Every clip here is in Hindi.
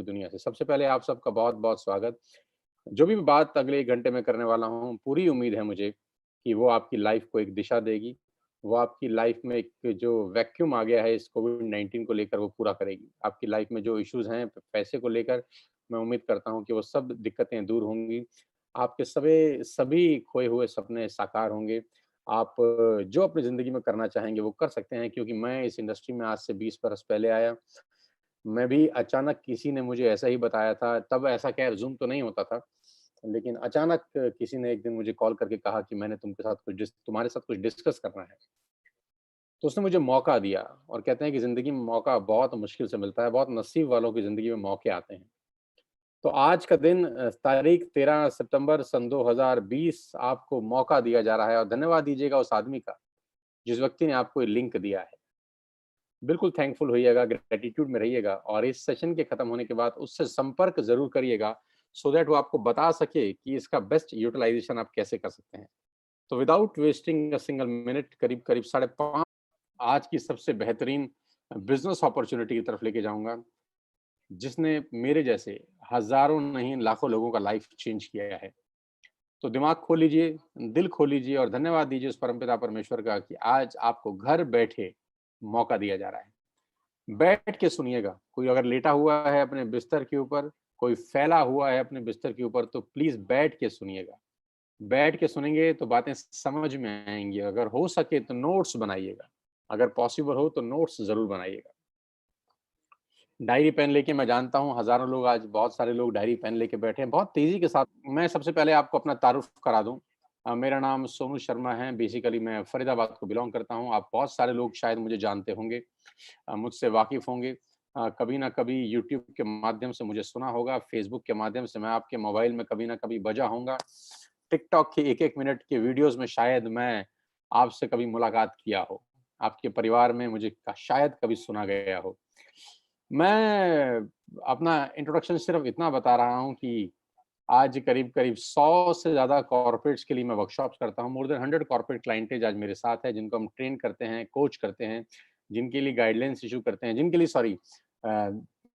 पूरी दुनिया से। सबसे पहले आप सबका बहुत-बहुत स्वागत। जो भी बात अगले 1 घंटे में करने वाला हूँ, पूरी उम्मीद है मुझे कि वो आपकी लाइफ़ को एक दिशा देगी। वो आपकी लाइफ़ में एक जो वैक्यूम आ गया है इस कोविड-19 को लेकर वो पूरा करेगी। आपकी लाइफ़ में जो इश्यूज़ हैं पैसे को लेकर, मैं उम्मीद करता हूँ कि वो सब दिक्कतें दूर होंगी। आपके सभी खोए हुए सपने साकार होंगे। आप जो अपनी ज़िंदगी में करना चाहेंगे वो कर सकते हैं क्योंकि मैं इस इंडस्ट्री में आज से 20 बरस पहले आया। मैं भी अचानक किसी ने मुझे ऐसा ही बताया था, तब ऐसा खैर ज़ूम तो नहीं होता था, लेकिन अचानक किसी ने एक दिन मुझे कॉल करके कहा कि मैंने तुम्हारे साथ कुछ डिस्कस करना है। तो उसने मुझे मौका दिया और कहते हैं कि ज़िंदगी में मौका बहुत मुश्किल से मिलता है, बहुत नसीब वालों की ज़िंदगी में मौके आते हैं। तो आज का दिन तारीख 13 सितंबर सन 2020 आपको मौका दिया जा रहा है और धन्यवाद दीजिएगा उस आदमी का, जिस व्यक्ति ने आपको ये लिंक दिया है। बिल्कुल थैंकफुल होइएगा, ग्रैटिट्यूड में रहिएगा और इस सेशन के खत्म होने के बाद उससे संपर्क ज़रूर करिएगा, सो दैट वो आपको बता सके कि इसका बेस्ट यूटिलाइज़ेशन आप कैसे कर सकते हैं। तो without wasting a single minute करीब-करीब साढ़े 5 आज की सबसे बेहतरीन बिज़नेस अपॉर्च्युनिटी की तरफ लेके जाऊँगा, जिसने मेरे जैसे हज़ारों नहीं लाखों लोगों का लाइफ़ चेंज किया है। तो दिमाग खोल लीजिए, दिल खोल लीजिए और धन्यवाद दीजिए उस परमपिता परमेश्वर का कि आज आपको घर बैठे मौका दिया जा रहा है। बैठ के सुनिएगा, कोई अगर लेटा हुआ है अपने बिस्तर के ऊपर, कोई फैला हुआ है अपने बिस्तर के ऊपर तो प्लीज़ बैठ के सुनिएगा। बैठ के सुनेंगे तो बातें समझ में आएँगी, अगर हो सके तो नोट्स बनाइएगा, अगर पॉसिबल हो तो नोट्स ज़रूर बनाइएगा। डायरी पेन लेके मैं जानता हूँ हज़ारों लोग आज बहुत सारे लोग डायरी पेन लेके बैठे हैं, बहुत तेज़ी के साथ मैं सबसे पहले आपको अपना तारुफ़ करा दूँ। मेरा नाम सोनू शर्मा है, बेसिकली मैं फ़रीदाबाद को बिलॉन्ग करता हूँ। आप बहुत सारे लोग शायद मुझे जानते होंगे, मुझसे वाकिफ़ होंगे। कभी न कभी यूट्यूब के माध्यम से मुझे सुना होगा, फ़ेसबुक के माध्यम से मैं आपके मोबाइल में कभी न कभी बजा होऊँगा। टिकटॉक के 1-1 मिनट के वीडियोज़ में शायद मैं आपसे कभी मुलाकात किया हो। आपके परिवार में मुझे शायद कभी सुना गया हो। मैं अपना इंट्रोडक्शन सिर्फ़ इतना बता रहा हूँ कि आज करीब-करीब 100 से ज़्यादा कॉर्पोरेट्स के लिए मैं वर्कशॉप्स करता हूँ। मोर देन 100 कॉर्पोरेट क्लाइंटेज आज मेरे साथ है, जिनको हम ट्रेन करते हैं, कोच करते हैं, जिनके लिए गाइडलाइंस इश्यू करते हैं, जिनके लिए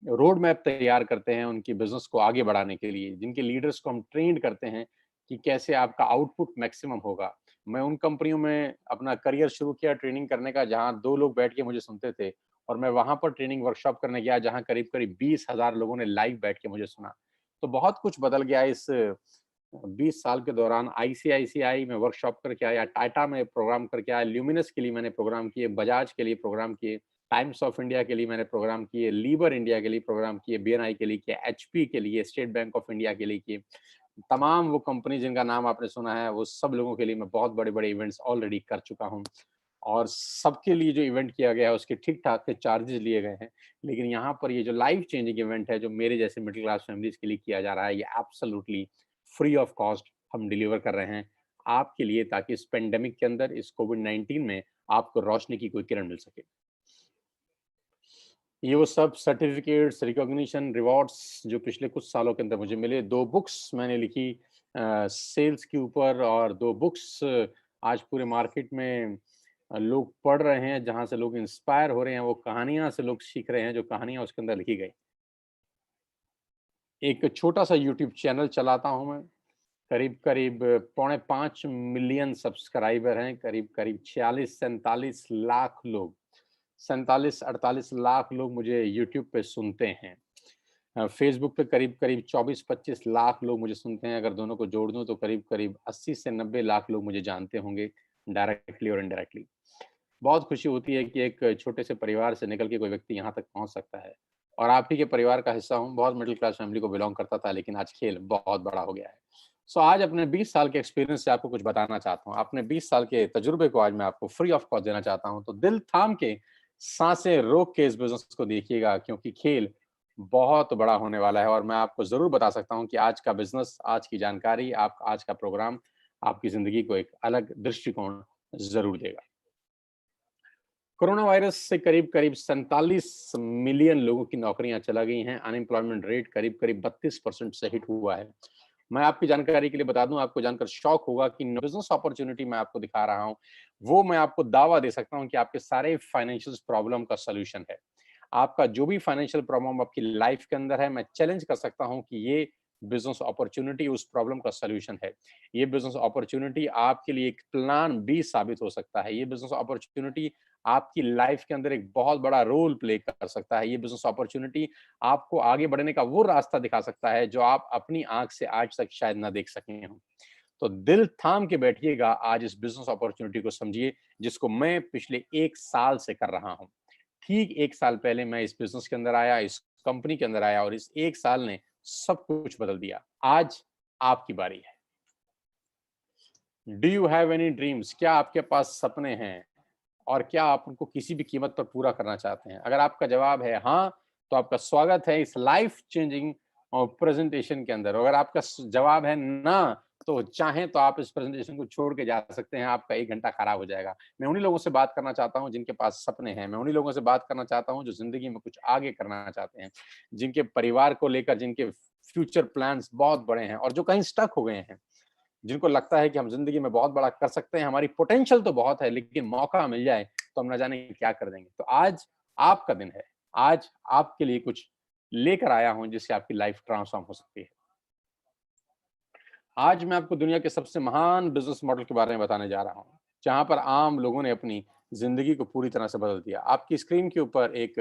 रोड मैप तैयार करते हैं उनकी बिज़नेस को आगे बढ़ाने के लिए, जिनके लीडर्स को हम ट्रेंड करते हैं कि कैसे आपका आउटपुट मैक्सिमम होगा। मैं उन कंपनियों में अपना करियर शुरू किया ट्रेनिंग करने का, जहाँ 2 लोग बैठ के मुझे सुनते थे और मैं वहाँ पर ट्रेनिंग वर्कशॉप करने गया, जहाँ करीब-करीब 20,000 लोगों ने लाइव बैठ के मुझे सुना। तो बहुत कुछ बदल गया इस 20 साल के दौरान। आईसीआईसीआई में वर्कशॉप करके आया, टाटा में प्रोग्राम करके आया, ल्यूमिनस के लिए मैंने प्रोग्राम किए, बजाज के लिए प्रोग्राम किए, टाइम्स ऑफ इंडिया के लिए मैंने प्रोग्राम किए, लीवर इंडिया के लिए प्रोग्राम किए, बीएनआई के लिए किए, एचपी के लिए, स्टेट बैंक ऑफ इंडिया के लिए किए। तमाम वो कंपनी जिनका नाम आपने सुना है, वो सब लोगों के लिए मैं बहुत बड़े-बड़े इवेंट्स ऑलरेडी कर चुका हूँ और सबके लिए जो इवेंट किया गया है, उसके ठीक-ठाक से चार्जेज़ लिए गए हैं। लेकिन यहाँ पर ये जो लाइफ चेंजिंग इवेंट है, जो मेरे जैसे मिडल क्लास फैमिलीज़ के लिए किया जा रहा है, ये एब्सोल्यूटली फ्री ऑफ कॉस्ट हम डिलीवर कर रहे हैं, आपके लिए ताकि इस पैंडेमिक के अंदर, इस कोविड-19 में आपको रोशनी की कोई किरण मिल सके। ये वो सब सर्टिफ़िकेट्स, रिकॉग्निशन, रिवॉर्ड्स जो पिछले कुछ सालों के अंदर मुझे मिले, 2 बुक्स मैंने लिखी सेल्स के ऊपर और 2 बुक्स आज पूरे मार्केट में लोग पढ़ रहे हैं, जहाँ से लोग इंस्पायर हो रहे हैं, वो कहानियाँ से लोग सीख रहे हैं, जो कहानियाँ उसके अंदर लिखी गई। एक छोटा-सा यूट्यूब चैनल चलाता हूँ मैं, करीब-करीब पौने 5 मिलियन सब्सक्राइबर हैं, करीब-करीब 46-47 लाख लोग, 47-48 लाख लोग मुझे यूट्यूब पे सुनते हैं। फ़ेसबुक पे करीब-करीब 24-25 लाख लोग मुझे सुनते हैं, अगर दोनों को जोड़ दूँ तो करीब-करीब 80 से 90 लाख लोग मुझे जानते होंगे, डायरेक्टली और इनडायरेक्टली। बहुत खुशी होती है कि एक छोटे से परिवार से निकल के कोई व्यक्ति यहाँ तक पहुँच सकता है और आप ही के परिवार का हिस्सा हूँ, बहुत मिडल क्लास फैमिली को बिलॉन्ग करता था, लेकिन आज खेल बहुत बड़ा हो गया है। सो आज अपने 20 साल के एक्सपीरियंस से आपको कुछ बताना चाहता हूँ। अपने 20 साल के तजुर्बे को आज मैं आपको फ्री ऑफ कॉस्ट देना चाहता हूँ, तो दिल थाम के, साँसें रोक के इस बिज़नेस को देखिएगा क्योंकि खेल बहुत बड़ा होने वाला है और मैं आपको ज़रूर बता सकता हूँ कि आज का बिज़नेस, आज की जानकारी, आप आज का प्रोग्राम आपकी ज़िंदगी को एक अलग दृष्टिकोण ज़रूर देगा। कोरोना वायरस से करीब-करीब 47 मिलियन लोगों की नौकरियां चला गई हैं। अनएम्प्लॉयमेंट रेट करीब-करीब 32% से हिट हुआ है। मैं आपकी जानकारी के लिए बता दूं, आपको जानकर शॉक होगा कि बिज़नेस अपॉर्च्युनिटी मैं आपको दिखा रहा हूं, वो मैं आपको दावा दे सकता हूं कि आपके सारे फाइनेंशियल प्रॉब्लम का सॉल्यूशन है। आपका जो भी फाइनेंशियल प्रॉब्लम आपकी लाइफ के अंदर है, मैं चैलेंज कर सकता हूँ कि ये बिज़नेस अपॉर्च्युनिटी उस प्रॉब्लम का सॉल्यूशन है। ये बिज़नेस अपॉर्च्युनिटी आपके लिए एक प्लान बी साबित हो सकता है। ये बिज़नेस अपॉर्च्युनिटी आपकी लाइफ के अंदर एक बहुत बड़ा रोल प्ले कर सकता है। ये बिज़नेस अपॉर्च्युनिटी आपको आगे बढ़ने का वो रास्ता दिखा सकता है, जो आप अपनी आँख से आज तक शायद ना देख सके हों। तो दिल थाम के बैठिएगा, आज इस बिज़नेस अपॉर्च्युनिटी को समझिए, जिसको मैं पिछले 1 साल से कर रहा हूँ। ठीक 1 साल पहले मैं इस बिज़नेस के अंदर आया, इस कंपनी के अंदर आया और इस 1 साल ने सब कुछ बदल दिया। आज आपकी बारी है। Do you have any dreams? क्या आपके पास सपने हैं? और क्या आप उनको किसी भी कीमत पर पूरा करना चाहते हैं? अगर आपका जवाब है हाँ, तो आपका स्वागत है इस लाइफ चेंजिंग प्रेज़ेंटेशन के अंदर। अगर आपका जवाब है ना, तो चाहें तो आप इस प्रेज़ेंटेशन को छोड़ के जा सकते हैं, आपका 1 घंटा खराब हो जाएगा। मैं उन्हीं लोगों से बात करना चाहता हूँ जिनके पास सपने हैं, मैं उन्हीं लोगों से बात करना चाहता हूँ जो ज़िंदगी में कुछ आगे करना चाहते हैं, जिनके परिवार को लेकर जिनके फ्यूचर प्लान्स बहुत बड़े हैं और जो कहीं स्टक हो गए हैं। जिनको लगता है कि हम ज़िंदगी में बहुत बड़ा कर सकते हैं, हमारी पोटेंशियल तो बहुत है, लेकिन मौका मिल जाए तो हम ना जाने क्या कर देंगे। तो आज आपका दिन है। आज आपके लिए कुछ लेकर आया हूँ जिससे आपकी लाइफ ट्रांसफ़ॉर्म हो सकती है। आज मैं आपको दुनिया के सबसे महान बिज़नेस मॉडल के बारे में बताने जा रहा हूँ, जहाँ पर आम लोगों ने अपनी ज़िंदगी को पूरी तरह से बदल दिया। आपकी स्क्रीन के ऊपर एक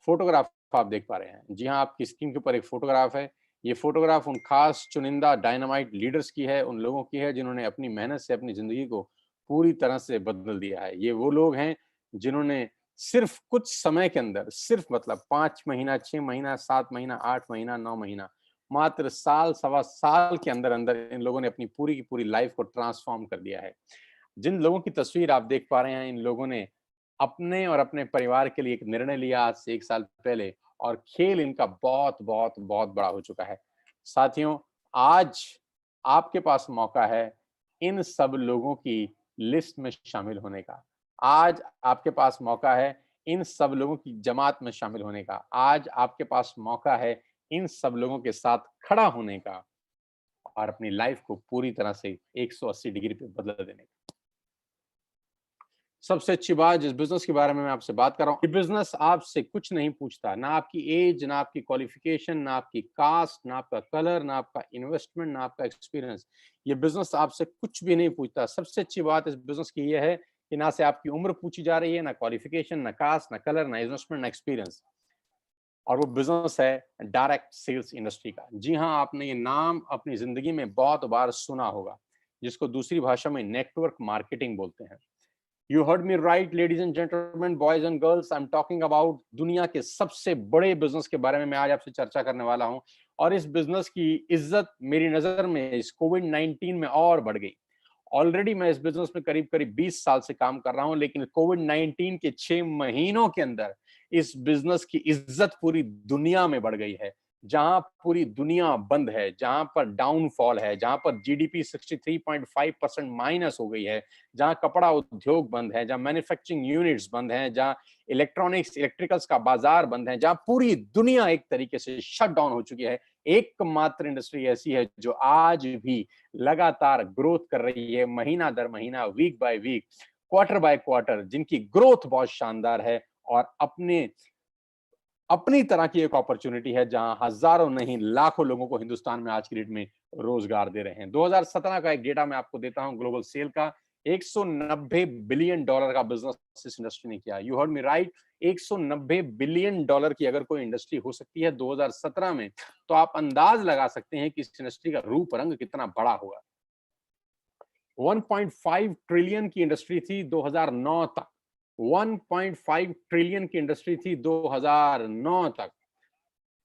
फ़ोटोग्राफ आप देख पा रहे हैं। जी हाँ, आपकी स्क्रीन के ऊपर एक फ़ोटोग्राफ है। ये फ़ोटोग्राफ उन खास चुनिंदा डायनामाइट लीडर्स की है, उन लोगों की है जिन्होंने अपनी मेहनत से अपनी ज़िंदगी को पूरी तरह से बदल दिया है। ये वो लोग हैं जिन्होंने सिर्फ़ कुछ समय के अंदर, सिर्फ़ मतलब 5 महीना, 6 महीना, 7 महीना, 8 महीना, 9 महीना, मात्र साल, सवा साल के अंदर-अंदर इन लोगों ने अपनी पूरी की पूरी लाइफ़ को ट्रांसफ़ॉर्म कर दिया है। जिन लोगों की तस्वीर आप देख पा रहे हैं, इन लोगों ने अपने और अपने परिवार के लिए एक निर्णय लिया आज से 1 साल पहले और खेल इनका बहुत बड़ा हो चुका है। साथियों, आज आपके पास मौका है इन सब लोगों की लिस्ट में शामिल होने का। आज आपके पास मौका है इन सब लोगों की जमात में शामिल होने का। आज आपके पास मौका है इन सब लोगों के साथ खड़ा होने का और अपनी लाइफ़ को पूरी तरह से 180 डिग्री पे बदल देने का। सबसे अच्छी बात जिस बिज़नेस के बारे में मैं आपसे बात कर रहा हूँ, ये बिज़नेस आपसे कुछ नहीं पूछता, ना आपकी ऐज, ना आपकी क्वालिफ़िकेशन, ना आपकी कास्ट, ना आपका कलर, ना आपका इन्वेस्टमेंट, ना आपका एक्सपीरियंस। ये बिज़नेस आपसे कुछ भी नहीं पूछता। सबसे अच्छी बात इस बिज़नेस की ये है कि ना से आपकी उम्र पूछी जा रही है, ना क्वालिफ़िकेशन, ना कास्ट, ना कलर, ना इन्वेस्टमेंट, ना एक्सपीरियंस। और वो बिज़नेस है डायरेक्ट सेल्स इंडस्ट्री का। जी हाँ, आपने ये नाम अपनी ज़िंदगी में बहुत बार सुना होगा, जिसको दूसरी भाषा में नेटवर्क मार्केटिंग बोलते हैं। You heard me right ladies and gentleman, boys and girls, I am talking about दुनिया के सबसे बड़े बिज़नेस के बारे में मैं आज आपसे चर्चा करने वाला हूँ और इस बिज़नेस की इज़्ज़त मेरी नज़र में इस कोविड-19 में और बढ़ गई। ऑलरेडी मैं इस बिज़नेस में करीब-करीब 20 साल से काम कर रहा हूँ, लेकिन कोविड-19 के 6 महीनों के अंदर इस बिज़नेस की इज़्ज़त पूरी दुनिया में बढ़ गई है। जहाँ पूरी दुनिया बंद है, जहाँ पर डाउनफॉल है, जहाँ पर जीडीपी 63.5% माइनस हो गई है, जहाँ कपड़ा उद्योग बंद है, जहाँ मैन्युफैक्चरिंग यूनिट्स बंद हैं, जहाँ इलेक्ट्रॉनिक्स, इलेक्ट्रिकल्स का बाज़ार बंद है, जहाँ पूरी दुनिया एक तरीके से शट डाउन हो चुकी है, एकमात्र इंडस्ट्री ऐसी है जो आज भी लगातार ग्रोथ कर रही है, महीना दर महीना, week by week, quarter by quarter, जिनकी ग्रोथ बहुत शानदार है और अपनी तरह की एक अपॉर्चुनिटी है जहां हजारों नहीं लाखों लोगों को हिंदुस्तान में आज की डेट में रोजगार दे रहे हैं। 2017 का एक डेटा मैं आपको देता हूं ग्लोबल सेल का। 190 बिलियन डॉलर का बिजनेस इस इंडस्ट्री ने किया। You heard me right. 190 billion dollar की अगर कोई इंडस्ट्री हो सकती है 2017 में, तो आप अंदाज लगा सकते हैं कि इस इंडस्ट्री का रूप रंग कितना बड़ा होगा। 1.5 ट्रिलियन की इंडस्ट्री थी 2009 तक। 1.5 ट्रिलियन की इंडस्ट्री थी 2009 तक।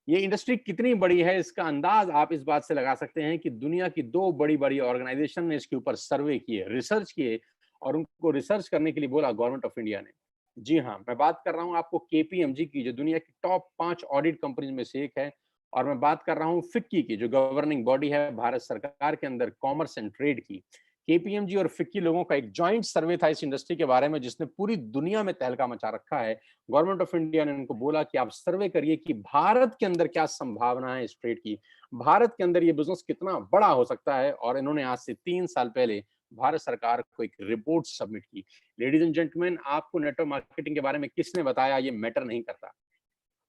ये इंडस्ट्री कितनी बड़ी है इसका अंदाज आप इस बात से लगा सकते हैं कि दुनिया की 2 बड़ी-बड़ी ऑर्गेनाइजेशन ने इसके ऊपर सर्वे किए, रिसर्च किए और उनको रिसर्च करने के लिए बोला गवर्नमेंट ऑफ इंडिया ने। जी हाँ, मैं बात कर रहा हूँ आपको केपीएमजी की, जो दुनिया की टॉप 5 ऑडिट कंपनीज में से एक है, और मैं बात कर रहा हूँ फिक्की की, जो गवर्निंग बॉडी है भारत सरकार के अंदर कॉमर्स एंड ट्रेड की। केपीएमजी और फिक्की लोगों का एक जॉइंट सर्वे था इस इंडस्ट्री के बारे में, जिसने पूरी दुनिया में तहलका मचा रखा है। गवर्नमेंट ऑफ इंडिया ने उनको बोला कि आप सर्वे करिए कि भारत के अंदर क्या संभावना है इस ट्रेड की, भारत के अंदर ये बिजनेस कितना बड़ा हो सकता है। और इन्होंने आज से 3 साल पहले भारत सरकार को एक रिपोर्ट सबमिट की। लेडीज एंड जेंटलमैन, आपको नेटवर्क मार्केटिंग के बारे में किसने बताया ये मैटर नहीं करता।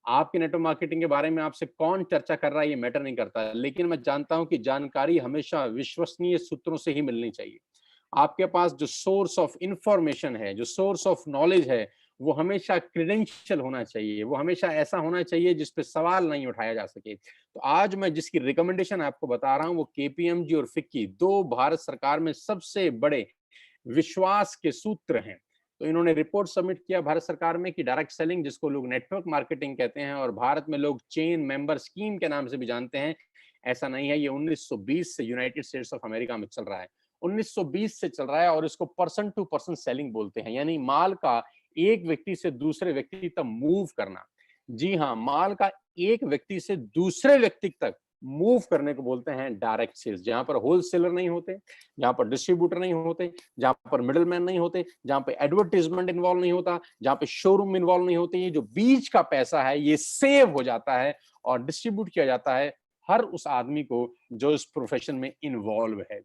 आपके नेटवर्क मार्केटिंग के बारे में आपसे कौन चर्चा कर रहा है ये मैटर नहीं करता, लेकिन मैं जानता हूं कि जानकारी हमेशा विश्वसनीय सूत्रों से ही मिलनी चाहिए। आपके पास जो सोर्स ऑफ इंफॉर्मेशन है, जो सोर्स ऑफ नॉलेज है, वो हमेशा क्रेडेंशियल होना चाहिए, वो हमेशा ऐसा होना चाहिए जिस पे सवाल नहीं उठाया जा सके। तो आज मैं जिसकी रिकमेंडेशन आपको बता रहा हूं वो केपीएमजी और फिक्की, दो भारत सरकार में सबसे बड़े विश्वास के सूत्र हैं। तो इन्होंने रिपोर्ट सबमिट किया भारत सरकार में कि डायरेक्ट सेलिंग, जिसको लोग नेटवर्क मार्केटिंग कहते हैं और भारत में लोग चेन मेंबर स्कीम के नाम से भी जानते हैं, ऐसा नहीं है। ये 1920 से यूनाइटेड स्टेट्स ऑफ अमेरिका में चल रहा है, 1920 से चल रहा है, और इसको पर्सन टू पर्सन सेलिंग बोलते हैं, यानी माल का एक व्यक्ति से दूसरे व्यक्ति तक मूव करना। जी हाँ, माल का एक व्यक्ति से दूसरे व्यक्ति तक मूव करने को बोलते हैं डायरेक्ट सेल्स, जहां पर होलसेलर नहीं होते, जहां पर डिस्ट्रीब्यूटर नहीं होते, जहां पर मिडलमैन नहीं होते, जहां पे एडवर्टीजमेंट इन्वॉल्व नहीं होता, जहां पे शोरूम इन्वॉल्व नहीं होते। ये जो बीच का पैसा है ये सेव हो जाता है और डिस्ट्रीब्यूट किया जाता है हर उस आदमी को जो इस प्रोफेशन में इन्वॉल्व है।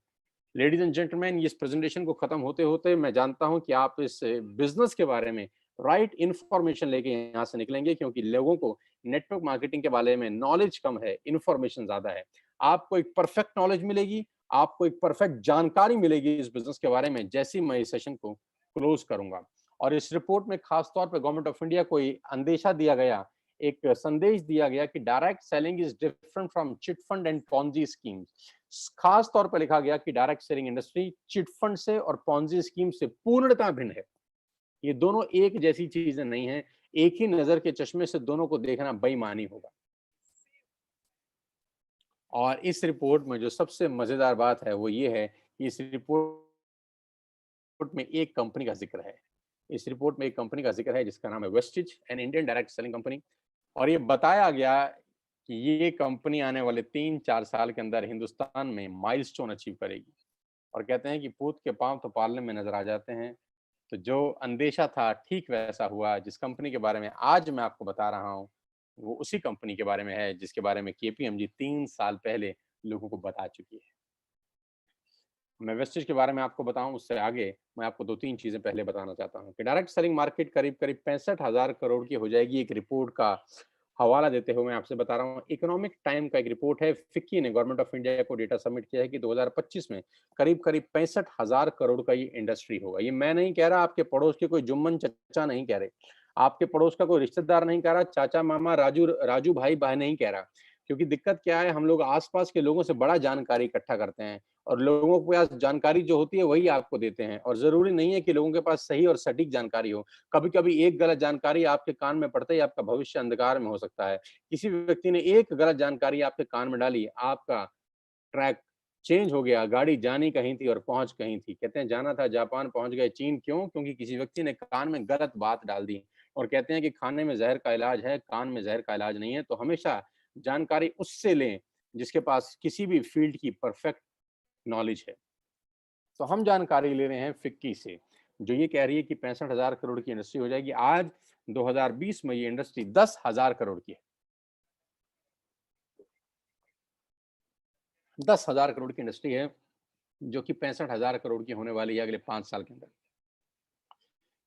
लेडीज एंड जेंटलमैन, इस प्रेजेंटेशन को खत्म होते होते मैं जानता हूं कि आप इस बिजनेस के बारे में राइट इंफॉर्मेशन लेके यहाँ से निकलेंगे, क्योंकि लोगों को नेटवर्क मार्केटिंग के बारे में नॉलेज कम है, इंफॉर्मेशन ज्यादा है। आपको एक परफेक्ट नॉलेज मिलेगी, आपको एक परफेक्ट जानकारी मिलेगी इस बिजनेस के बारे में जैसे ही मैं इस सेशन को क्लोज करूंगा। और इस रिपोर्ट में खास तौर पर गवर्नमेंट ऑफ इंडिया को अंदेशा दिया गया, एक संदेश दिया गया कि direct selling is different from chit fund and Ponzi schemes. खास तौर पर लिखा गया कि direct selling industry chit fund से और पॉन्जी स्कीम से पूर्णतः भिन्न है। ये दोनों एक जैसी चीजें नहीं है, एक ही नजर के चश्मे से दोनों को देखना बेईमानी होगा। और इस रिपोर्ट में जो सबसे मजेदार बात है वो ये है कि इस रिपोर्ट में एक कंपनी का जिक्र है। इस रिपोर्ट में एक कंपनी का जिक्र है जिसका नाम है Vestige, an Indian direct selling company. और ये बताया गया कि ये कंपनी आने वाले 3-4 साल के अंदर हिंदुस्तान में माइलस्टोन अचीव करेगी। और कहते हैं कि पूत के पांव तो पालने में नजर आ जाते हैं। तो जो अंदेशा था ठीक वैसा हुआ। जिस कंपनी के बारे में आज मैं आपको बता रहा हूँ वो उसी कंपनी के बारे में है जिसके बारे में केपीएमजी 3 साल पहले लोगों को बता चुकी है। मैं वेस्टेज के बारे में आपको बताऊं उससे आगे मैं आपको 2-3 चीजें पहले बताना चाहता हूं कि डायरेक्ट सेलिंग मार्केट करीब करीब 65,000 करोड़ की हो जाएगी। एक रिपोर्ट का हवाला देते हुए मैं आपसे बता रहा हूं, इकोनॉमिक टाइम का एक रिपोर्ट है, फिक्की ने गवर्नमेंट ऑफ इंडिया को डेटा सबमिट किया है कि 2025 में करीब करीब 65,000 करोड़ का ये इंडस्ट्री होगा। ये मैं नहीं कह रहा, आपके पड़ोस के कोई जुम्मन चचा नहीं कह रहे, आपके पड़ोस का कोई रिश्तेदार नहीं कह रहा, चाचा मामा राजू राजू भाई बहन नहीं कह रहा। क्योंकि दिक्कत क्या है, हम लोग आसपास के लोगों से बड़ा जानकारी इकट्ठा करते हैं और लोगों के पास जानकारी जो होती है वही आपको देते हैं, और जरूरी नहीं है कि लोगों के पास सही और सटीक जानकारी हो। कभी कभी एक गलत जानकारी आपके कान में पड़ते ही आपका भविष्य अंधकार में हो सकता है। किसी व्यक्ति ने एक गलत जानकारी आपके कान में डाली, आपका ट्रैक चेंज हो गया, गाड़ी जानी कहीं थी और पहुंच कहीं थी। कहते हैं जाना था जापान, पहुंच गए चीन। क्यों? क्योंकि किसी व्यक्ति ने कान में गलत बात डाल दी। और कहते हैं कि खाने में जहर का इलाज है, कान में जहर का इलाज नहीं है। तो हमेशा जानकारी उससे लें जिसके पास किसी भी फील्ड की परफेक्ट नॉलेज है। तो हम जानकारी ले रहे हैं फिक्की से, जो ये कह रही है कि 65,000 करोड़ की इंडस्ट्री हो जाएगी। आज 2020 में ये इंडस्ट्री 10,000 करोड़ की है। 10,000 करोड़ की इंडस्ट्री है जो कि 65,000 करोड़ की होने वाली है अगले 5 साल के अंदर।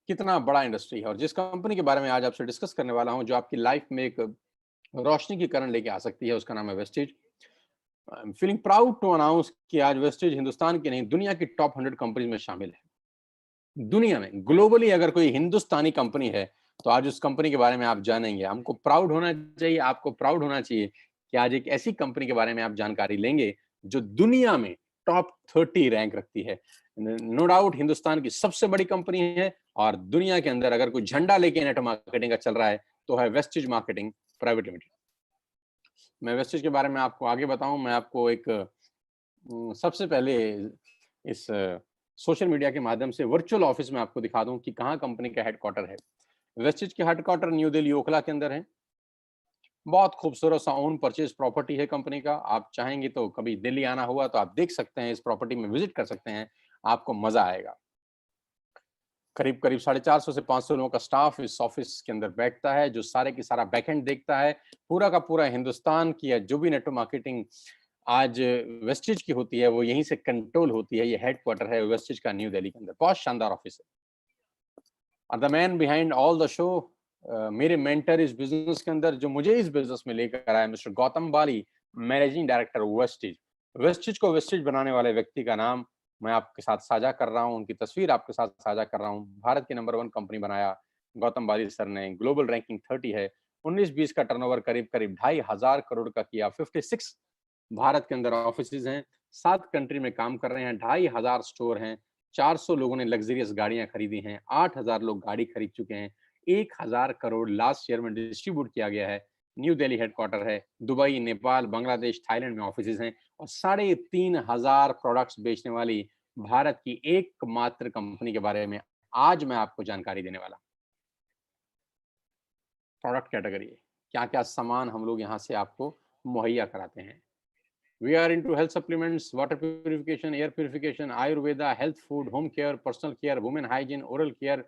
कितना बड़ा इंडस्ट्री है। और जिस कंपनी के बारे में आज आपसे डिस्कस करने वाला हूं, जो आपकी लाइफ में एक रोशनी की किरण लेके आ सकती है, उसका नाम है wastage. I am feeling proud to announce कि आज वेस्टेज हिंदुस्तान की नहीं दुनिया की टॉप 100 कंपनीज में शामिल है। दुनिया में ग्लोबली अगर कोई हिंदुस्तानी कंपनी है तो आज उस कंपनी के बारे में आप जानेंगे। हमको प्राउड होना चाहिए, आपको प्राउड होना चाहिए कि आज एक ऐसी कंपनी के बारे में आप जानकारी लेंगे जो दुनिया में टॉप 30 रैंक रखती है। नो डाउट हिंदुस्तान की सबसे बड़ी कंपनी है और दुनिया के अंदर अगर कोई झंडा लेके नेटवर्क मार्केटिंग का चल रहा है तो है वेस्टेज मार्केटिंग प्राइवेट लिमिटेड। मैं वेस्टेज के बारे में आपको आगे बताऊं, मैं आपको एक सबसे पहले इस सोशल मीडिया के माध्यम से वर्चुअल ऑफिस में आपको दिखा दूं कि कहाँ कंपनी का हेडक्वार्टर है। वेस्टेज के हेडक्वार्टर न्यू दिल्ली ओखला के अंदर है। बहुत खूबसूरत सा ओन परचेज प्रॉपर्टी है कंपनी का। आप चाहेंगे तो कभी दिल्ली आना हुआ तो आप देख सकते हैं, इस प्रॉपर्टी में विजिट कर सकते हैं, आपको मजा आएगा। करीब करीब 450 से 500 लोगों का स्टाफ इस ऑफिस के अंदर बैठता है, जो सारे की सारा बैकएंड देखता है। पूरा का पूरा हिंदुस्तान की या जो भी नेटवर्क मार्केटिंग आज वेस्टेज की होती है वो यहीं से कंट्रोल होती है। ये हेडक्वार्टर है वेस्टेज का न्यू दिल्ली के अंदर। बहुत शानदार ऑफिस है। और the man behind all the show मेरे मेंटर इस बिजनेस के अंदर जो मुझे इस बिजनेस में लेकर आया, मिस्टर गौतम बाली, मैनेजिंग डायरेक्टर वेस्टिज। वेस्टिज को वेस्टिज बनाने वाले व्यक्ति का नाम मैं आपके साथ साझा कर रहा हूँ, उनकी तस्वीर आपके साथ साझा कर रहा हूँ। भारत की नंबर 1 कंपनी बनाया गौतम बाली सर ने, ग्लोबल रैंकिंग 30 है, 19-20 का टर्नओवर करीब-करीब 2,500 करोड़ का किया, 56 भारत के अंदर ऑफिसेज हैं, 7 कंट्री में काम कर रहे हैं, 2,500 स्टोर हैं, 400 लोगों ने लग्जरियस गाड़ियां खरीदी हैं, 8,000 लोग गाड़ी खरीद चुके हैं, 1,000 करोड़ लास्ट ईयर में डिस्ट्रीब्यूट किया गया है। न्यू दिल्ली हेडक्वार्टर है, दुबई, नेपाल, बांग्लादेश, थाईलैंड में ऑफिसेज हैं और 3,500 प्रोडक्ट्स बेचने वाली भारत की एकमात्र कंपनी के बारे में आज मैं आपको जानकारी देने वाला हूं। प्रोडक्ट कैटेगरी, क्या-क्या सामान हम लोग यहाँ से आपको मुहैया कराते हैं। We are into health supplements, water purification, air purification, Ayurveda, health food, home care, personal care, women hygiene, oral care,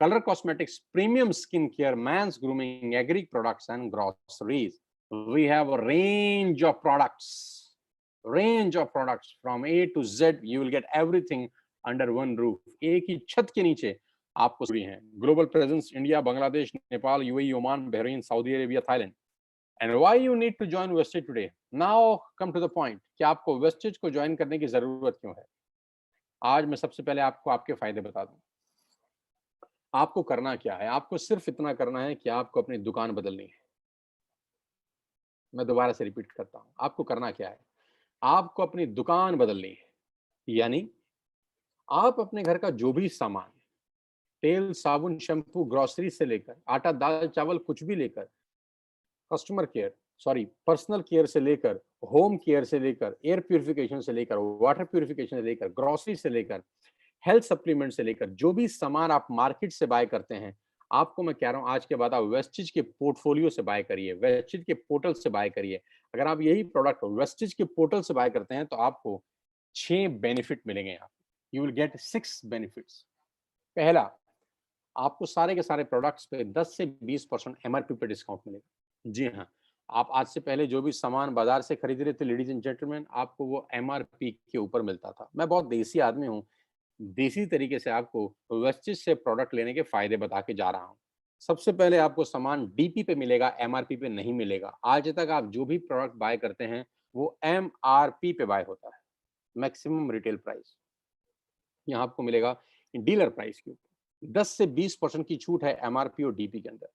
color cosmetics, premium skin care, man's grooming, agri products, and groceries. We have a range of products from A to Z. You will get everything under one roof. एक ही छत के नीचे आपको सभी हैं. Global presence: India, Bangladesh, Nepal, UAE, Oman, Bahrain, Saudi Arabia, Thailand. And why you need to join Vestige today? Now come to the point कि आपको Vestige को ज्वाइन करने की जरूरत क्यों है। आज मैं सबसे पहले आपको आपके फायदे बता दूं। आपको करना क्या है? आपको सिर्फ इतना करना है कि आपको अपनी दुकान बदलनी है। मैं दोबारा से रिपीट करता हूं, आपको करना क्या है? आपको अपनी दुकान बदलनी है। यानी आप अपने घर का जो भी सामान, तेल, साबुन, शैम्पू, ग्रोसरी से लेकर आटा, दाल, चावल, कुछ भी लेकर, customer care, sorry, personal care से लेकर, होम केयर से लेकर, एयर प्यूरिफिकेशन से लेकर, वाटर प्यूरिफिकेशन से लेकर, ग्रोसरी से लेकर, हेल्थ सप्लीमेंट से लेकर, जो भी सामान आप मार्केट से बाय करते हैं, आपको मैं कह रहा हूं आज के बाद आप वेस्टिज के पोर्टफोलियो से बाय करिए, वेस्टिज के पोर्टल से बाय करिए। अगर आप यही प्रोडक्ट वेस्टिज के पोर्टल से बाय करते हैं तो आपको 6 बेनिफिट मिलेंगे। आप यू विल गेट 6 बेनिफिट्स। पहला, आपको सारे के सारे प्रोडक्ट्स पे 10 से 20% एमआरपी पे डिस्काउंट मिलेगा। जी हाँ, आप आज से पहले जो भी सामान बाजार से खरीद रहे थे लेडीज एंड जेंटलमैन, आपको वो एमआरपी के ऊपर मिलता था। मैं बहुत देसी आदमी हूँ, देसी तरीके से आपको वेस्टिज से प्रोडक्ट लेने के फायदे बता के जा रहा हूँ। सबसे पहले आपको सामान डीपी पे मिलेगा, एमआरपी पे नहीं मिलेगा। आज तक आप जो भी प्रोडक्ट बाय करते हैं वो एमआरपी पे बाय होता है, मैक्सिमम रिटेल प्राइस। यहाँ आपको मिलेगा डीलर प्राइस के ऊपर 10 से 20% की छूट है एमआरपी और डीपी के अंदर।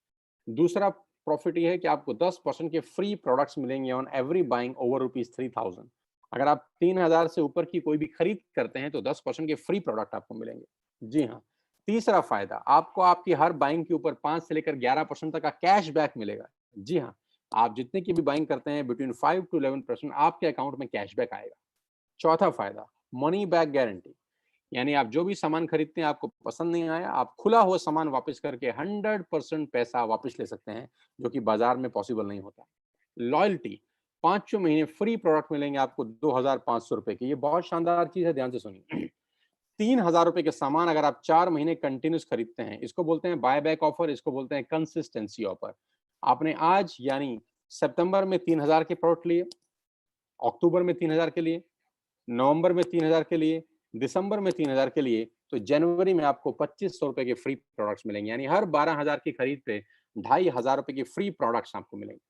दूसरा प्रॉफिट ये है कि आपको 10% के फ्री प्रोडक्ट्स मिलेंगे ऑन एवरी बाइंग ओवर ₹3000। अगर आप 3000 से ऊपर की कोई भी खरीद करते हैं तो 10% के फ्री प्रोडक्ट आपको मिलेंगे। जी हाँ। तीसरा फायदा, आपको आपकी हर बाइंग के ऊपर 5 से लेकर 11% तक का कैश बैक मिलेगा। जी हाँ, आप जितने की भी बाइंग करते हैं बिटवीन 5 टू 11% आपके अकाउंट में कैशबैक आएगा। चौथा फायदा, मनी बैक गारंटी। यानी आप जो भी सामान खरीदते हैं, आपको पसंद नहीं आया, आप खुला हुआ सामान वापस करके 100% पैसा वापस ले सकते हैं, जो कि बाजार में पॉसिबल नहीं होता। लॉयल्टी, 5 महीने फ्री प्रोडक्ट मिलेंगे आपको ₹2500 के। ये बहुत शानदार चीज है, ध्यान से सुनिए। ₹3000 के सामान अगर आप 4 महीने कंटिन्यूस खरीदते हैं, इसको बोलते हैं बाय बैक ऑफर, इसको बोलते हैं कंसिस्टेंसी ऑफर। आपने आज यानी सितंबर में 3000 के प्रोडक्ट लिए, अक्टूबर में 3000 के लिए, नवंबर में 3000 के लिए, दिसंबर में 3000 के लिए, तो जनवरी में आपको ₹2500 के फ्री प्रोडक्ट्स मिलेंगे। यानी हर 12000 की खरीद पे ₹2500 के फ्री प्रोडक्ट्स आपको मिलेंगे।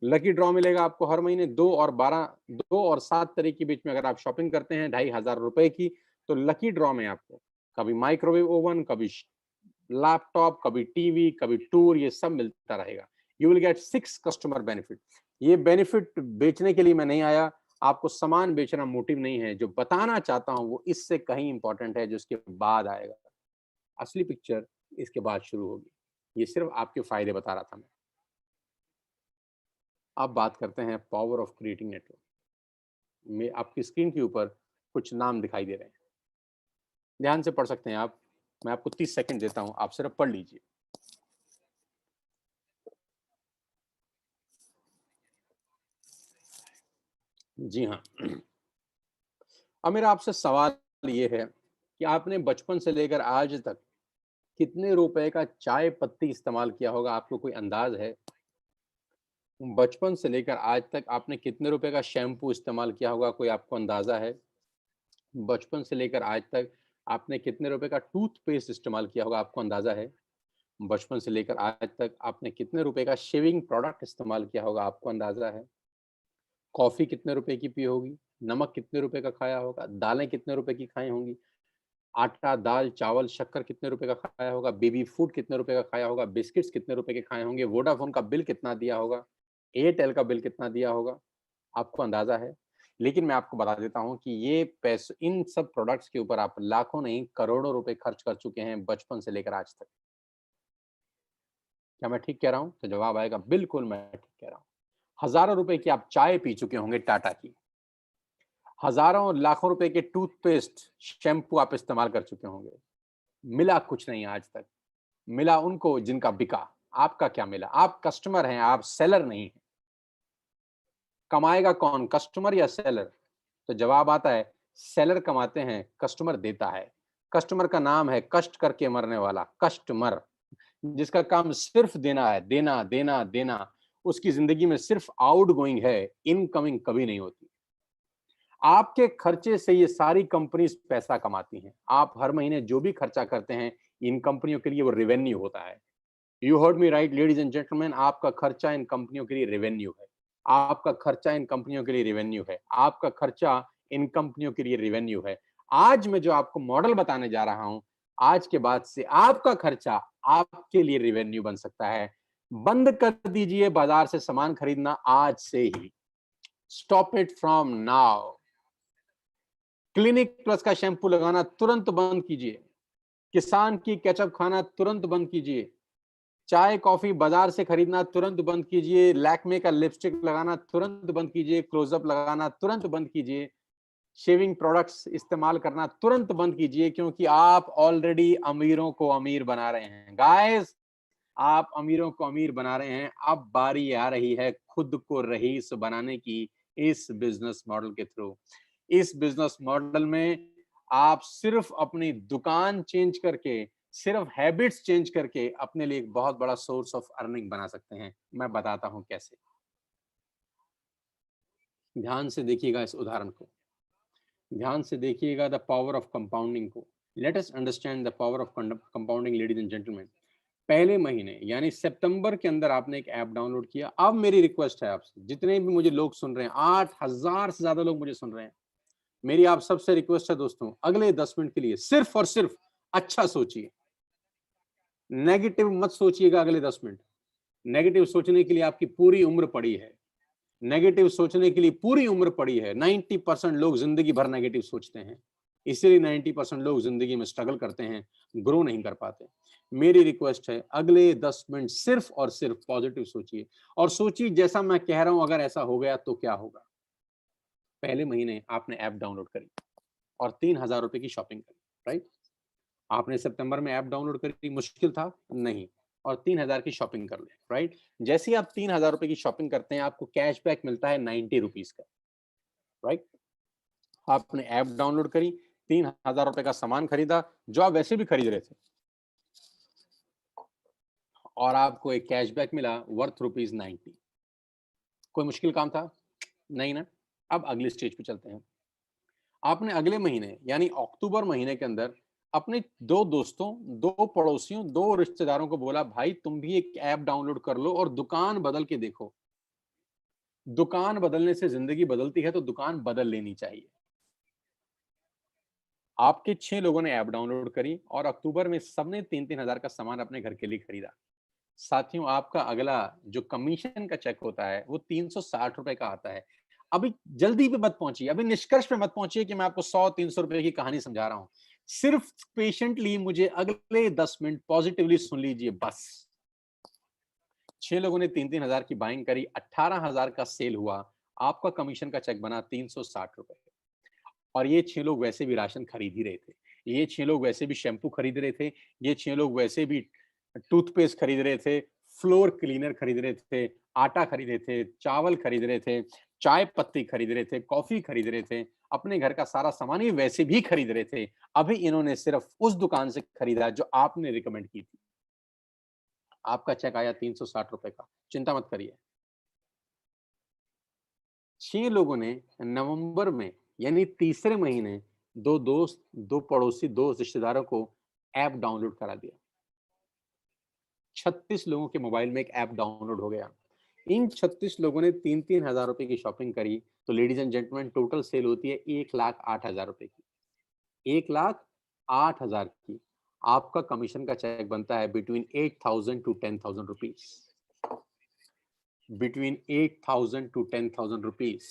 लकी ड्रॉ मिलेगा आपको हर महीने 2 और 7 तारीख के बीच में। अगर आप शॉपिंग करते हैं ₹2500 की, तो लकी ड्रॉ में आपको कभी माइक्रोवेव ओवन, कभी लैपटॉप, कभी टीवी, कभी टूर, ये सब मिलता रहेगा। You will get 6 customer benefit. ये बेनिफिट बेचने के लिए मैं नहीं आया, आपको सामान बेचना मोटिव नहीं है। जो बताना चाहता हूं वो इससे कहीं इंपॉर्टेंट है, जो इसके बाद आएगा। असली पिक्चर इसके बाद शुरू होगी। ये सिर्फ आपके फायदे बता रहा था मैं। अब बात करते हैं पावर ऑफ क्रिएटिंग नेटवर्क में। आपकी स्क्रीन के ऊपर कुछ नाम दिखाई दे रहे हैं, ध्यान से पढ़ सकते हैं आप। मैं आपको 30 सेकंड देता हूं, आप सिर्फ पढ़ लीजिए। जी हाँ। अब मेरा आपसे सवाल ये है कि आपने बचपन से लेकर आज तक कितने रुपए का चाय पत्ती इस्तेमाल किया होगा? आपको कोई अंदाज है? बचपन से लेकर आज तक आपने कितने रुपए का शैम्पू इस्तेमाल किया होगा? कोई आपको अंदाजा है? बचपन से लेकर आज तक आपने कितने रुपए का टूथपेस्ट इस्तेमाल किया होगा? आपको अंदाजा है? बचपन से लेकर आज तक आपने कितने रुपए का शेविंग प्रोडक्ट इस्तेमाल किया होगा, आपको अंदाज़ा है? कॉफ़ी कितने रुपए की पी होगी? नमक कितने रुपए का खाया होगा? दालें कितने रुपए की खाई होंगी? आटा, दाल, चावल, शक्कर कितने रुपए का खाया होगा? बेबी फूड कितने रुपए का खाया होगा? बिस्किट्स कितने रुपए के खाए होंगे? वोडाफ़ोन का बिल कितना दिया होगा? एयरटेल का बिल कितना दिया होगा? आपको अंदाज़ा है? लेकिन मैं आपको बता देता हूँ कि ये इन सब प्रोडक्ट्स के ऊपर आप लाखों नहीं, करोड़ों रुपए खर्च कर चुके हैं बचपन से लेकर आज तक। क्या मैं ठीक कह रहा हूँ? तो जवाब आएगा बिल्कुल मैं ठीक कह रहा हूँ। हज़ारों रुपए की आप चाय पी चुके होंगे टाटा की। हज़ारों और लाखों रुपए के टूथपेस्ट, शैम्पू आप इस्तेमाल कर चुके होंगे। मिला कुछ नहीं आज तक। मिला उनको जिनका बिका। आपका क्या मिला? आप कस्टमर हैं, आप सेलर नहीं हैं। कमाएगा कौन, कस्टमर या सेलर? तो जवाब आता है सेलर कमाते हैं, कस्टमर देता है। कस्टमर का नाम है कष्ट करके मरने वाला, कस्टमर। जिसका काम सिर्फ देना है, देना, देना, देना। उसकी ज़िंदगी में सिर्फ आउटगोइंग है, इनकमिंग कभी नहीं होती। आपके खर्चे से ये सारी कंपनीज़ पैसा कमाती हैं। आप हर महीने जो भी खर्चा करते हैं, इन कंपनियों के लिए वो रेवेन्यू होता है। You heard me right ladies and gentleman, आपका खर्चा इन कंपनियों के लिए रेवेन्यू है। आपका खर्चा इन कंपनियों के लिए रेवेन्यू है। आपका खर्चा इन कंपनियों के लिए रेवेन्यू है। आज मैं जो आपको मॉडल बताने जा रहा हूँ, आज के बाद से आपका खर्चा आपके लिए रेवेन्यू बन सकता है। बंद कर दीजिए बाज़ार से सामान खरीदना आज से ही। Stop it from now. Clinic plus का शैम्पू लगाना तुरंत बंद कीजिए। किसान की केचअप खाना तुरंत बंद कीजिए। चाय, कॉफ़ी बाज़ार से खरीदना तुरंत बंद कीजिए। लैक्मे का लिपस्टिक लगाना तुरंत बंद कीजिए। क्लोज़अप लगाना तुरंत बंद कीजिए। शेविंग प्रोडक्ट्स इस्तेमाल करना तुरंत बंद कीजिए क्योंकि आप ऑलरेडी अमीरों को अमीर बना रहे हैं। गाइस, आप अमीरों को अमीर बना रहे हैं। अब बारी आ रही है खुद को रईस बनाने की इस बिज़नेस मॉडल के थ्रू। इस बिज़नेस मॉडल में आप सिर्फ़ अपनी दुकान चेंज करके, सिर्फ़ हैबिट्स चेंज करके अपने लिए एक बहुत बड़ा सोर्स ऑफ अर्निंग बना सकते हैं। मैं बताता हूँ कैसे। ध्यान से देखिएगा इस उदाहरण को। ध्यान से देखिएगा द पावर ऑफ कंपाउंडिंग को। Let us understand the power of compounding ladies and gentleman. पहले महीने यानी सितंबर के अंदर आपने एक ऐप डाउनलोड किया। अब मेरी रिक्वेस्ट है आपसे, जितने भी मुझे लोग सुन रहे हैं, 8,000 से ज्यादा लोग मुझे सुन रहे हैं, मेरी आप सबसे रिक्वेस्ट है दोस्तों, अगले 10 मिनट के लिए सिर्फ और सिर्फ अच्छा सोचिए। नेगेटिव मत सोचिएगा अगले 10 मिनट। नेगेटिव सोचने के लिए आपकी पूरी उम्र पड़ी है। नेगेटिव सोचने के लिए पूरी उम्र पड़ी है। 90% लोग जिंदगी भर नेगेटिव सोचते हैं, इसीलिए 90% लोग जिंदगी में स्ट्रगल करते हैं, ग्रो नहीं कर पाते। मेरी रिक्वेस्ट है अगले 10 मिनट सिर्फ और सिर्फ पॉजिटिव सोचिए और सोचिए जैसा मैं कह रहा हूं अगर ऐसा हो गया तो क्या होगा। पहले महीने आपने ऐप डाउनलोड करी और 3,000 रुपए की शॉपिंग करी, राइट? आपने सितंबर में ऐप डाउनलोड करी, मुश्किल था? नहीं। और 3,000 की शॉपिंग कर ले, राइट? जैसे ही आप 3,000 रुपए की शॉपिंग करते हैं, आपको कैशबैक मिलता है 90 रुपीज का, राइट? आपने ऐप डाउनलोड करी, 3,000 रुपए का सामान खरीदा, जो आप वैसे भी खरीद रहे थे, और आपको एक कैशबैक मिला वर्थ ₹90। कोई मुश्किल काम था? नहीं ना? अब अगली स्टेज पे चलते हैं। आपने अगले महीने यानी अक्टूबर महीने के अंदर अपने 2 दोस्तों, 2 पड़ोसियों, 2 रिश्तेदारों को बोला, भाई तुम भी एक ऐप डाउनलोड कर लो और दुकान बदल के देखो। दुकान बदलने से जिंदगी बदलती है तो दुकान बदल लेनी चाहिए। आपके 6 लोगों ने ऐप डाउनलोड करी और अक्टूबर में सबने 3-3 हजार का सामान अपने घर के लिए खरीदा। साथियों, आपका अगला जो कमीशन का चेक होता है वो 360 रुपए का आता है। अभी जल्दी पे मत पहुंचिए, अभी निष्कर्ष पे मत पहुंचिए कि मैं आपको 100-300 रुपए की कहानी समझा रहा हूं। सिर्फ पेशेंटली मुझे अगले 10 मिनट पॉजिटिवली सुन लीजिए बस। 6 लोगों ने 3-3 हजार की बाइंग करी, 18,000 का सेल हुआ। आपका कमीशन का चेक बना 360 रुपए। और ये 6 लोग वैसे भी राशन खरीद ही रहे थे। ये 6 लोग वैसे भी शैम्पू खरीद रहे थे। ये 6 लोग वैसे भी टूथपेस्ट खरीद रहे थे, फ्लोर क्लीनर खरीद रहे थे, आटा खरीद रहे थे, चावल खरीद रहे थे, चाय पत्ती खरीद रहे थे, कॉफ़ी खरीद रहे थे, अपने घर का सारा सामान ये वैसे भी खरीद रहे थे। अभी इन्होंने सिर्फ़ उस दुकान से खरीदा जो आपने रिकमेंड की थी। आपका चेक आया 360 रुपए का। चिंता मत करिए। 6 लोगों ने नवंबर में यानी तीसरे महीने 2 दोस्त, 2 पड़ोसी, 2 रिश्तेदारों को ऐप डाउनलोड करा दिया। 36 लोगों के मोबाइल में एक ऐप डाउनलोड हो गया। इन 36 लोगों ने 3-3 हज़ार रुपए की शॉपिंग करी, तो ladies and gentleman total sale होती है 1,08,000 रुपए की। 1,08,000 की। आपका कमीशन का चेक बनता है between 8,000 to 10,000 rupees. Between 8,000 to 10,000 rupees.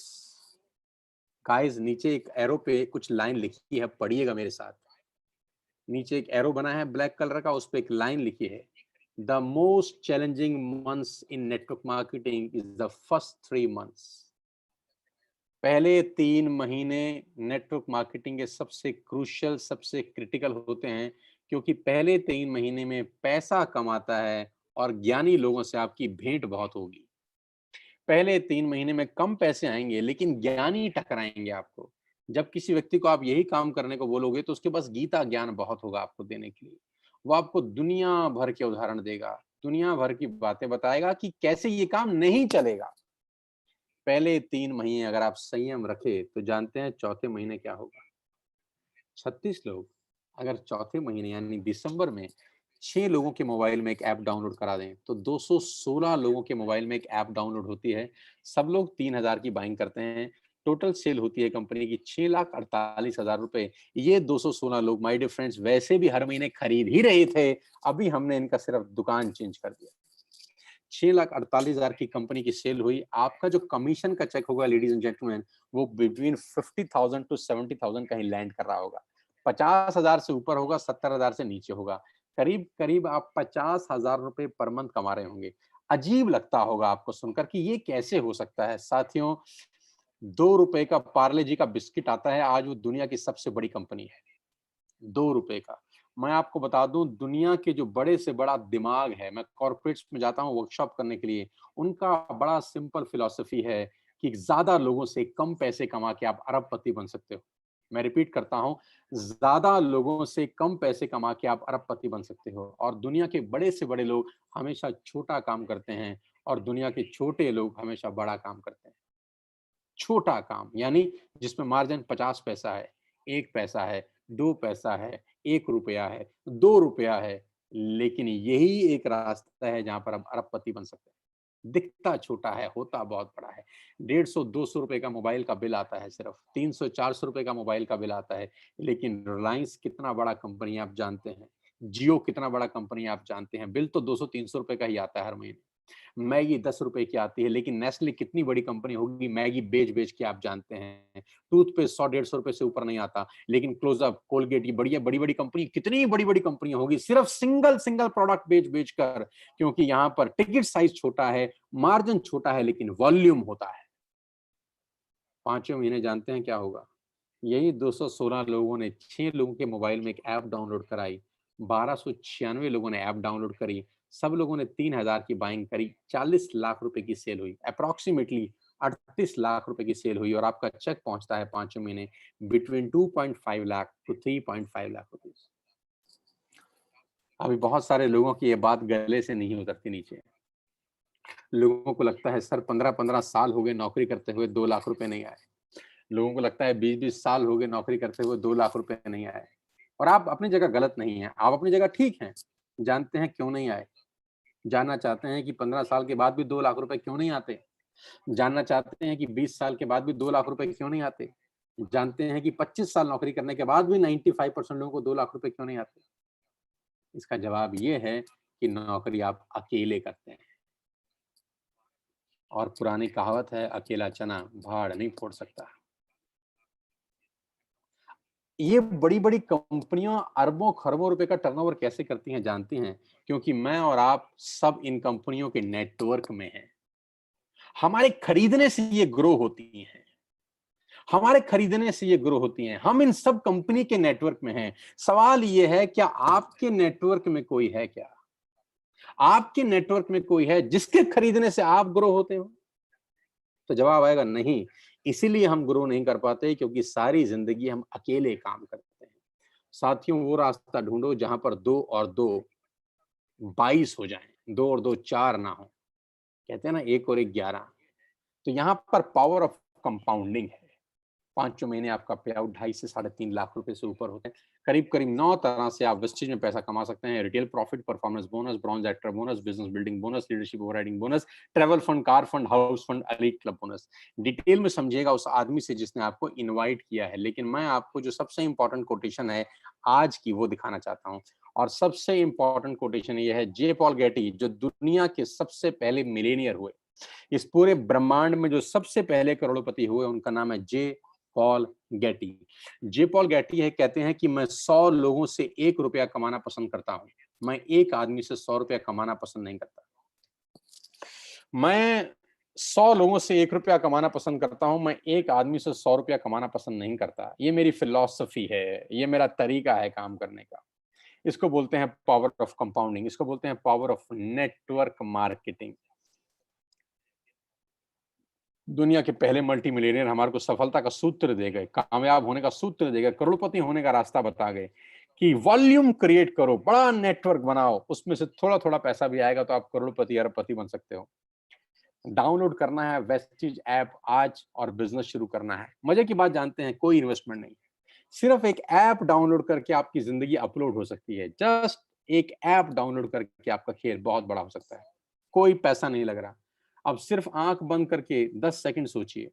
Guys नीचे एक एरो पे कुछ लाइन लिखी है, पढ़िएगा मेरे साथ। नीचे एक एरो बना है ब्लैक कलर का, उस पे एक लाइन लिखी है, the most challenging months in network marketing is the first 3 months. पहले 3 महीने नेटवर्क मार्केटिंग के सबसे क्रूशियल, सबसे क्रिटिकल होते हैं, क्योंकि पहले 3 महीने में पैसा कमाता है और ज्ञानी लोगों से आपकी भेंट बहुत होगी। पहले 3 महीने में कम पैसे आएँगे, लेकिन ज्ञानी टकराएँगे आपको। जब किसी व्यक्ति को आप यही काम करने को बोलोगे, तो उसके पास गीता ज्ञान बहुत होगा आपको देने के लिए। वो आपको दुनिया भर के उदाहरण देगा, दुनिया भर की बातें बताएगा कि कैसे ये काम नहीं चलेगा। पहले 3 महीने अगर आप संयम रखे, तो जानते हैं चौथे महीने क्या होगा? 36 लोग अगर चौथे महीने यानी दिसंबर में 6 लोगों के मोबाइल में एक ऐप डाउनलोड करा दें, तो 216 लोगों के मोबाइल में एक ऐप डाउनलोड होती है। सब लोग 3,000 की बाइंग करते हैं। टोटल सेल होती है कंपनी की 6,48,000 रुपए। ये 216 लोग माय डियर फ्रेंड्स वैसे भी हर महीने खरीद ही रहे थे। अभी हमने इनका सिर्फ दुकान चेंज कर दिया। 6,48,000 की कंपनी की सेल हुई। आपका जो कमीशन का चेक होगा लेडीज एंड जेंटलमैन, वो बिटवीन 50,000 टू 70,000 कहीं लैंड कर रहा होगा। 50,000 से ऊपर होगा, 70,000 से नीचे होगा। करीब-करीब आप 50,000 रुपए पर मंथ कमा रहे होंगे। अजीब लगता होगा आपको सुनकर कि ये कैसे हो सकता है? साथियों, ₹2 का पार्ले जी का बिस्किट आता है, आज वो दुनिया की सबसे बड़ी कंपनी है। ₹2 का। मैं आपको बता दूँ दुनिया के जो बड़े से बड़ा दिमाग है, मैं कॉर्पोरेट्स में जाता हूँ वर्कशॉप करने के लिए, उनका बड़ा सिंपल फिलॉसफी है कि ज़्यादा लोगों से कम पैसे कमा के आप अरबपति बन सकते हो। मैं रिपीट करता हूँ, ज़्यादा लोगों से कम पैसे कमा के आप अरबपति बन सकते हो और दुनिया के बड़े से बड़े लोग हमेशा छोटा काम करते हैं और दुनिया के छोटे लोग हमेशा बड़ा काम करते हैं। छोटा काम यानी जिसमें मार्जिन 50 पैसा है, 1 पैसा है, 2 पैसा है, ₹1 है, ₹2 है, लेकिन यही एक रास्ता है जहाँ पर आप अरबपति बन सकते हैं। दिखता छोटा है, होता बहुत बड़ा है। 150-200 का मोबाइल का बिल आता है सिर्फ, 300-400 का मोबाइल का बिल आता है, लेकिन रिलायंस कितना बड़ा कंपनी है आप जानते हैं, जियो कितना बड़ा कंपनी है आप जानते हैं, बिल तो 200-300 का ही आता है हर महीने। मैगी ₹10 की आती है, लेकिन नेस्ले कितनी बड़ी कंपनी होगी मैगी बेच-बेच के आप जानते हैं। टूथपेस्ट 100-150 से ऊपर नहीं आता, लेकिन क्लोज़अप, कोलगेट ये बढ़िया बड़ी-बड़ी कंपनी कितनी बड़ी-बड़ी कंपनियाँ होगी सिर्फ सिंगल प्रोडक्ट बेच-बेच कर क्योंकि यहाँ पर टिकट साइज़ छोटा है, मार्जिन छोटा है लेकिन वॉल्यूम होता है। 5वें महीने जानते हैं क्या होगा? यही 216 लोगों ने 6 लोगों के मोबाइल में एक ऐप डाउनलोड कराई, 1296 लोगों ने ऐप डाउनलोड करी, सब लोगों ने 3,000 की बाइंग करी, 40 लाख रुपए की सेल हुई, अप्रॉक्सिमेटली 38 लाख रुपए की सेल हुई और आपका चेक पहुंचता है 5वें महीने between 2.5 lakh to 3.5 lakh rupees. अभी बहुत सारे लोगों की ये बात गले से नहीं उतरती नीचे। लोगों को लगता है सर 15-15 साल हो गए नौकरी करते हुए 2 लाख रुपए नहीं आए। लोगों को लगता है 20-20 साल हो गए नौकरी करते हुए 2 लाख रुपए नहीं आए। और आप अपनी जगह गलत नहीं हैं, आप अपनी जगह ठीक हैं। जानते हैं क्यों नहीं आए? जानना चाहते हैं कि 15 साल के बाद भी 2 लाख रुपए क्यों नहीं आते? जानना चाहते हैं कि 20 साल के बाद भी 2 लाख रुपए क्यों नहीं आते? जानते हैं कि 25 साल नौकरी करने के बाद भी 95% लोगों को 2 लाख रुपए क्यों नहीं आते? इसका जवाब ये है कि नौकरी आप अकेले करते हैं और पुरानी कहावत है, अकेला चना भाड़ नहीं फोड़ सकता। ये बड़ी-बड़ी कंपनियाँ अरबों-खरबों रुपए का टर्नओवर कैसे करती हैं जानती हैं? क्योंकि मैं और आप सब इन कंपनियों के नेटवर्क में हैं। हमारे खरीदने से ये ग्रो होती हैं। हमारे खरीदने से ये ग्रो होती हैं। हम इन सब कंपनी के नेटवर्क में हैं। सवाल ये है क्या आपके नेटवर्क में कोई है क्या? आपके नेटवर्क में कोई है जिसके खरीदने से आप ग्रो होते हो? तो जवाब आएगा नहीं। इसीलिए हम ग्रो नहीं कर पाते क्योंकि सारी ज़िंदगी हम अकेले काम करते हैं। साथियों वो रास्ता ढूँढो जहाँ पर 2 और 2 22 हो जाएँ, 2 और 2 4 ना हो। कहते हैं ना 1 और 1 11। तो यहाँ पर पावर ऑफ कंपाउंडिंग है। पाँचों महीने आपका पे आउट 2.5 से 3.5 लाख रुपए से ऊपर होते हैं। करीब-करीब 9 तरह से आप वेस्टेज में पैसा कमा सकते हैं। Retail profit, performance bonus, bronze actor bonus, business building bonus, leadership overriding bonus, travel fund, car fund, house fund, elite club bonus. Detail में समझिएगा उस आदमी से जिसने आपको इनवाइट किया है। लेकिन मैं आपको जो सबसे इम्पोर्टेंट कोटेशन है आज की वो दिखाना चाहता हूँ। और सबसे इम्पोर्टेंट कोटेशन ये है जे पॉल गेटी जो दुनिया के सबसे पहले मिलेनियर हुए। इस पूरे ब्रह्मांड में जो सबसे पहले करोड़पति हुए उनका नाम है जे पॉल गेटी। जे पॉल गेटी है कहते हैं कि मैं 100 लोगों से 1 रुपया कमाना पसंद करता हूं। मैं एक आदमी से 100 रुपया कमाना पसंद नहीं करता। मैं 100 लोगों से 1 रुपया कमाना पसंद करता हूं। मैं एक आदमी से 100 रुपया कमाना पसंद नहीं करता। ये मेरी फिलॉसफी है। ये मेरा तरीका है काम करने का। इसको बोलते हैं पावर ऑफ कंपाउंडिंग। इसको बोलते हैं पावर ऑफ नेटवर्क मार्केटिंग। दुनिया के पहले मल्टी मिलियनेयर हमारे को सफलता का सूत्र दे गए, कामयाब होने का सूत्र दे गए, करोड़पति होने का रास्ता बता गए कि वॉल्यूम क्रिएट करो, बड़ा नेटवर्क बनाओ, उसमें से थोड़ा-थोड़ा पैसा भी आएगा तो आप करोड़पति, अरबपति बन सकते हो। डाउनलोड करना है वेस्टिज ऐप आज और बिजनेस शुरू करना है। मजे की बात जानते हैं, कोई इन्वेस्टमेंट नहीं। सिर्फ एक ऐप डाउनलोड करके आपकी जिंदगी अपलोड हो सकती है। जस्ट एक ऐप डाउनलोड करके आपका खेल बहुत बड़ा हो सकता है। कोई पैसा नहीं लग रहा। अब सिर्फ आंख बंद करके 10 सेकंड सोचिए।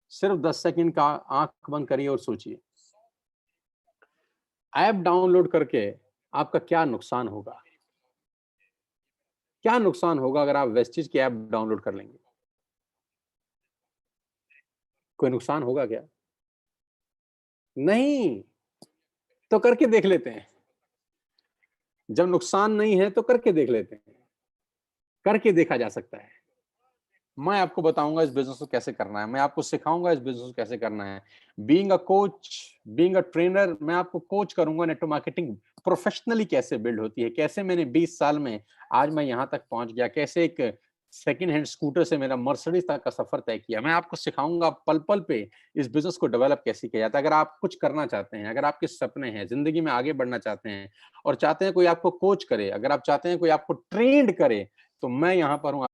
सिर्फ 10 सेकंड का आंख बंद करिए और सोचिए। ऐप डाउनलोड करके आपका क्या नुकसान होगा? क्या नुकसान होगा अगर आप वेस्टिज की ऐप डाउनलोड कर लेंगे? कोई नुकसान होगा क्या? नहीं। तो करके देख लेते हैं। जब नुकसान नहीं है तो करके देख लेते हैं। करके देखा जा सकता है। मैं आपको बताऊंगा इस बिजनेस को कैसे करना है। मैं आपको सिखाऊंगा इस बिजनेस को कैसे करना है। Being a coach, being a trainer, मैं आपको कोच करूंगा नेटवर्क मार्केटिंग प्रोफेशनली कैसे बिल्ड होती है, कैसे मैंने 20 साल में आज मैं यहां तक पहुंच गया, कैसे एक सेकंड हैंड स्कूटर से मेरा मर्सिडीज तक का सफर तय किया। मैं आपको सिखाऊंगा पल पल पे इस बिजनेस को डेवलप कैसे किया जाता है। अगर आप कुछ करना चाहते हैं, अगर आपके सपने हैं, जिंदगी में आगे बढ़ना चाहते हैं और चाहते हैं कोई आपको कोच करे, अगर आप चाहते हैं कोई आपको ट्रेंड करे, तो मैं यहाँ पर हूँ।